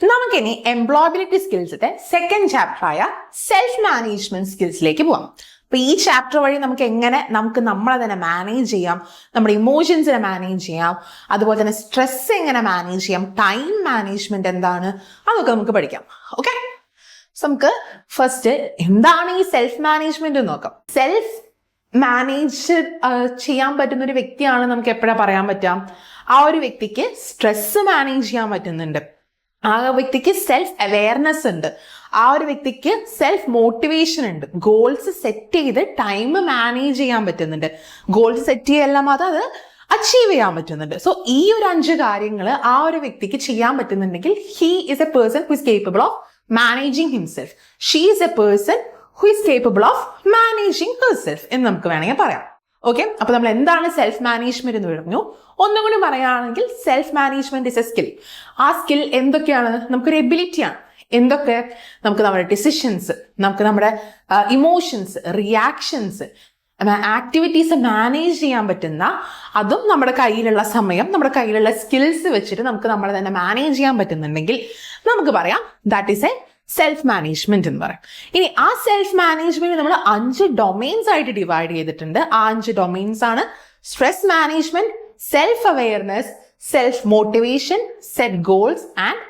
നമുക്കിനി എംപ്ലോയബിലിറ്റി സ്കിൽസിന്റെ second chapter ആയ സെൽഫ് മാനേജ്മെന്റ് സ്കിൽസിലേക്ക് പോവാം. അപ്പൊ ഈ ചാപ്റ്റർ വഴി നമുക്ക് നമ്മളെ തന്നെ മാനേജ് ചെയ്യാം, നമ്മുടെ ഇമോഷൻസിനെ മാനേജ് ചെയ്യാം, അതുപോലെ തന്നെ സ്ട്രെസ് എങ്ങനെ മാനേജ് ചെയ്യാം, ടൈം മാനേജ്മെന്റ് എന്താണ്, അതൊക്കെ നമുക്ക് പഠിക്കാം. ഓക്കെ, നമുക്ക് ഫസ്റ്റ് എന്താണ് ഈ സെൽഫ് മാനേജ്മെന്റ് എന്ന് നോക്കാം. സെൽഫ് മാനേജ് ചെയ്യാൻ പറ്റുന്ന ഒരു വ്യക്തിയാണ് നമുക്ക് എപ്പോഴാ പറയാൻ പറ്റാം, ആ ഒരു വ്യക്തിക്ക് സ്ട്രെസ് മാനേജ് ചെയ്യാൻ പറ്റുന്നുണ്ട്, ആ വ്യക്തിക്ക് സെൽഫ് അവെയർനെസ് ഉണ്ട്, ആ ഒരു വ്യക്തിക്ക് സെൽഫ് മോട്ടിവേഷൻ ഉണ്ട്, ഗോൾസ് സെറ്റ് ചെയ്ത് ടൈം മാനേജ് ചെയ്യാൻ പറ്റുന്നുണ്ട്, ഗോൾസ് സെറ്റ് ചെയ്യെല്ലാം അത് അച്ചീവ് ചെയ്യാൻ പറ്റുന്നുണ്ട്. സോ ഈ ഒരു 5 കാര്യങ്ങൾ ആ ഒരു വ്യക്തിക്ക് ചെയ്യാൻ പറ്റുന്നുണ്ടെങ്കിൽ he is A person who is capable of managing himself, she is A person who is capable of managing herself എന്ന് നമുക്ക് വേണമെങ്കിൽ പറയാം. ഓക്കെ, അപ്പൊ നമ്മൾ എന്താണ് സെൽഫ് മാനേജ്മെന്റ് എന്ന് പറഞ്ഞു. ഒന്നുകൂടി പറയുകയാണെങ്കിൽ self management is A skill. ആ സ്കിൽ എന്തൊക്കെയാണ്? നമുക്കൊരു എബിലിറ്റിയാണ്. എന്തൊക്കെ? നമുക്ക് നമ്മുടെ ഡിസിഷൻസ്, നമുക്ക് നമ്മുടെ ഇമോഷൻസ്, റിയാക്ഷൻസ്, ആക്ടിവിറ്റീസ് മാനേജ് ചെയ്യാൻ പറ്റുന്ന, അതും നമ്മുടെ കയ്യിലുള്ള സമയം, നമ്മുടെ കയ്യിലുള്ള സ്കിൽസ് വെച്ചിട്ട് നമുക്ക് നമ്മളെ തന്നെ മാനേജ് ചെയ്യാൻ പറ്റുന്നുണ്ടെങ്കിൽ നമുക്ക് പറയാം that is A self management എന്ന് പറയും. ഇനി ആ സെൽഫ് മാനേജ്മെന്റ് നമ്മൾ 5 ഡൊമെയിൻസ് ആയിട്ട് ഡിവൈഡ് ചെയ്തിട്ടുണ്ട്. ആ 5 ഡൊമെയിൻസ് ആണ് stress management, self awareness, self motivation, set goals and